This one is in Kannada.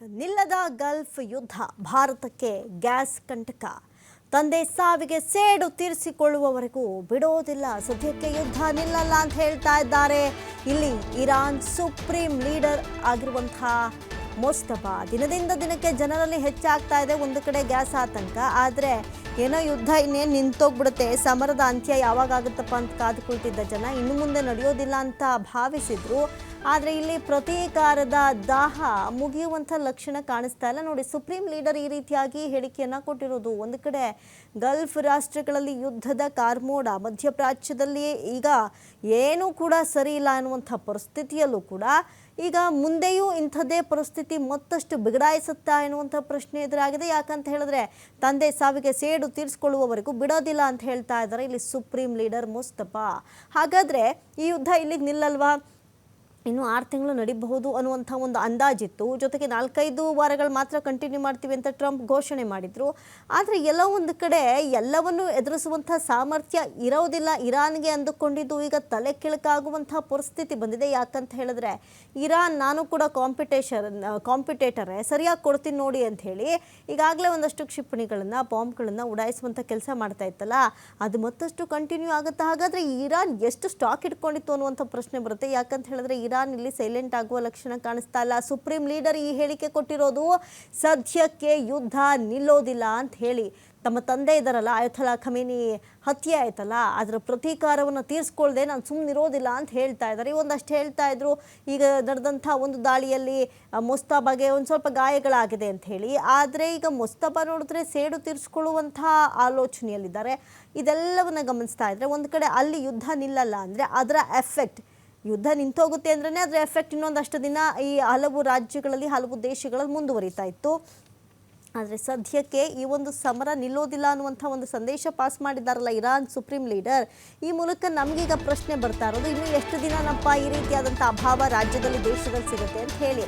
ನಿಲ್ಲದ ಗಲ್ಫ್ ಯುದ್ಧ ಭಾರತಕ್ಕೆ ಗ್ಯಾಸ್ ಕಂಟಕ. ತಂದೆ ಸಾವಿಗೆ ಸೇಡು ತೀರಿಸಿಕೊಳ್ಳುವವರೆಗೂ ಬಿಡೋದಿಲ್ಲ. ಸದ್ಯಕ್ಕೆ ಯುದ್ಧ ನಿಲ್ಲಲ್ಲ ಅಂತ ಹೇಳ್ತಾ ಇದ್ದಾರೆ ಇಲ್ಲಿ ಇರಾನ್ ಸುಪ್ರೀಂ ಲೀಡರ್ ಆಗಿರುವಂತಹ ಮುಸ್ತಫಾ. ದಿನದಿಂದ ದಿನಕ್ಕೆ ಜನರಲ್ಲಿ ಹೆಚ್ಚಾಗ್ತಾ ಇದೆ ಒಂದು ಕಡೆ ಗ್ಯಾಸ್ ಆತಂಕ. ಆದರೆ ಏನೋ ಯುದ್ಧ ಇನ್ನೇನು ನಿಂತೋಗ್ಬಿಡುತ್ತೆ, ಸಮರದ ಅಂತ್ಯ ಯಾವಾಗ ಆಗುತ್ತಪ್ಪ ಅಂತ ಕಾದು ಕುಳಿತಿದ್ದ ಜನ ಇನ್ನು ಮುಂದೆ ನಡೆಯೋದಿಲ್ಲ ಅಂತ ಭಾವಿಸಿದ್ರು. ಆದರೆ ಇಲ್ಲಿ ಪ್ರತೀಕಾರದ ದಾಹ ಮುಗಿಯುವಂಥ ಲಕ್ಷಣ ಕಾಣಿಸ್ತಾ ಇಲ್ಲ. ನೋಡಿ, ಸುಪ್ರೀಂ ಲೀಡರ್ ಈ ರೀತಿಯಾಗಿ ಹೇಳಿಕೆಯನ್ನು ಕೊಟ್ಟಿರೋದು. ಒಂದು ಕಡೆ ಗಲ್ಫ್ ರಾಷ್ಟ್ರಗಳಲ್ಲಿ ಯುದ್ಧದ ಕಾರ್ಮೋಡ, ಮಧ್ಯಪ್ರಾಚ್ಯದಲ್ಲಿ ಈಗ ಏನೂ ಕೂಡ ಸರಿ ಇಲ್ಲ ಅನ್ನುವಂಥ ಪರಿಸ್ಥಿತಿಯಲ್ಲೂ ಕೂಡ ಈಗ ಮುಂದೆಯೂ ಇಂಥದ್ದೇ ಪರಿಸ್ಥಿತಿ ಮತ್ತಷ್ಟು ಬಿಗಡಾಯಿಸುತ್ತಾ ಎನ್ನುವಂಥ ಪ್ರಶ್ನೆ ಎದುರಾಗಿದೆ. ಯಾಕಂತ ಹೇಳಿದ್ರೆ ತಂದೆ ಸಾವಿಗೆ ಸೇಡು ತೀರಿಸಿಕೊಳ್ಳುವವರೆಗೂ ಬಿಡೋದಿಲ್ಲ ಅಂತ ಹೇಳ್ತಾ ಇದ್ದಾರೆ ಇಲ್ಲಿ ಸುಪ್ರೀಂ ಲೀಡರ್ ಮುಸ್ತಫಾ. ಹಾಗಾದರೆ ಈ ಯುದ್ಧ ಇಲ್ಲಿಗೆ ನಿಲ್ಲಲ್ವಾ? ಇನ್ನು 6 ತಿಂಗಳು ನಡೀಬಹುದು ಅನ್ನುವಂಥ ಒಂದು ಅಂದಾಜಿತ್ತು. ಜೊತೆಗೆ 4-5 ವಾರಗಳು ಮಾತ್ರ ಕಂಟಿನ್ಯೂ ಮಾಡ್ತೀವಿ ಅಂತ ಟ್ರಂಪ್ ಘೋಷಣೆ ಮಾಡಿದರು. ಆದರೆ ಎಲ್ಲೋ ಒಂದು ಕಡೆ ಎಲ್ಲವನ್ನು ಎದುರಿಸುವಂಥ ಸಾಮರ್ಥ್ಯ ಇರೋದಿಲ್ಲ ಇರಾನ್ಗೆ ಅಂದುಕೊಂಡಿದ್ದು ಈಗ ತಲೆ ಕೆಳಕಾಗುವಂಥ ಪರಿಸ್ಥಿತಿ ಬಂದಿದೆ. ಯಾಕಂತ ಹೇಳಿದ್ರೆ ಇರಾನ್ ನಾನು ಕೂಡ ಕಾಂಪಿಟೇಟರೇ, ಸರಿಯಾಗಿ ಕೊಡ್ತೀನಿ ನೋಡಿ ಅಂತ ಹೇಳಿ ಈಗಾಗಲೇ ಒಂದಷ್ಟು ಕ್ಷಿಪಣಿಗಳನ್ನು ಬಾಂಬ್ಗಳನ್ನು ಉಡಾಯಿಸುವಂಥ ಕೆಲಸ ಮಾಡ್ತಾ ಇತ್ತಲ್ಲ, ಅದು ಮತ್ತಷ್ಟು ಕಂಟಿನ್ಯೂ ಆಗುತ್ತೆ. ಹಾಗಾದರೆ ಇರಾನ್ ಎಷ್ಟು ಸ್ಟಾಕ್ ಇಟ್ಕೊಂಡಿತ್ತು ಅನ್ನುವಂಥ ಪ್ರಶ್ನೆ ಬರುತ್ತೆ. ಯಾಕಂತ ಹೇಳಿದ್ರೆ ಇರಾನ್ ಇಲ್ಲಿ ಸೈಲೆಂಟ್ ಆಗುವ ಲಕ್ಷಣ ಕಾಣಿಸ್ತಾ ಇಲ್ಲ. ಸುಪ್ರೀಂ ಲೀಡರ್ ಈ ಹೇಳಿಕೆ ಕೊಟ್ಟಿರೋದು ಸದ್ಯಕ್ಕೆ ಯುದ್ಧ ನಿಲ್ಲೋದಿಲ್ಲ ಅಂತ ಹೇಳಿ. ತಮ್ಮ ತಂದೆ ಇದ್ದಾರಲ್ಲ, ಆಯತುಲ್ಲಾ ಖಮೇನಿ ಹತ್ಯೆ ಆಯ್ತಲ್ಲ, ಅದರ ಪ್ರತೀಕಾರವನ್ನು ತೀರಿಸ್ಕೊಳ್ದೆ ನಾನು ಸುಮ್ಮನಿರೋದಿಲ್ಲ ಅಂತ ಹೇಳ್ತಾ ಇದ್ದಾರೆ. ಒಂದಷ್ಟು ಹೇಳ್ತಾ ಇದ್ರು ಈಗ ನಡೆದಂಥ ಒಂದು ದಾಳಿಯಲ್ಲಿ ಮುಸ್ತಫಾಗೆ ಒಂದು ಸ್ವಲ್ಪ ಗಾಯಗಳಾಗಿದೆ ಅಂತ ಹೇಳಿ. ಆದರೆ ಈಗ ಮುಸ್ತಫಾ ನೋಡಿದ್ರೆ ಸೇಡು ತೀರಿಸ್ಕೊಳ್ಳುವಂಥ ಆಲೋಚನೆಯಲ್ಲಿದ್ದಾರೆ. ಇದೆಲ್ಲವನ್ನ ಗಮನಿಸ್ತಾ ಇದ್ರೆ ಒಂದು ಕಡೆ ಅಲ್ಲಿ ಯುದ್ಧ ನಿಲ್ಲಲ್ಲ ಅಂದರೆ ಅದರ ಎಫೆಕ್ಟ್, ಯುದ್ಧ ನಿಂತೋಗುತ್ತೆ ಅಂದ್ರೆ ಅದರ ಎಫೆಕ್ಟ್ ಇನ್ನೊಂದಷ್ಟು ದಿನ ಈ ಹಲವು ರಾಜ್ಯಗಳಲ್ಲಿ ಹಲವು ದೇಶಗಳಲ್ಲಿ ಮುಂದುವರಿತಾ ಇತ್ತು. ಆದರೆ ಸದ್ಯಕ್ಕೆ ಈ ಒಂದು ಸಮರ ನಿಲ್ಲೋದಿಲ್ಲ ಅನ್ನುವಂಥ ಒಂದು ಸಂದೇಶ ಪಾಸ್ ಮಾಡಿದ್ದಾರಲ್ಲ ಇರಾನ್ ಸುಪ್ರೀಂ ಲೀಡರ್, ಈ ಮೂಲಕ ನಮಗೀಗ ಪ್ರಶ್ನೆ ಬರ್ತಾ ಇರೋದು ಇನ್ನು ಎಷ್ಟು ದಿನ ನಪ್ಪ ಈ ರೀತಿಯಾದಂಥ ಅಭಾವ ರಾಜ್ಯದಲ್ಲಿ ದೇಶದಲ್ಲಿ ಸಿಗುತ್ತೆ ಅಂತ ಹೇಳಿ.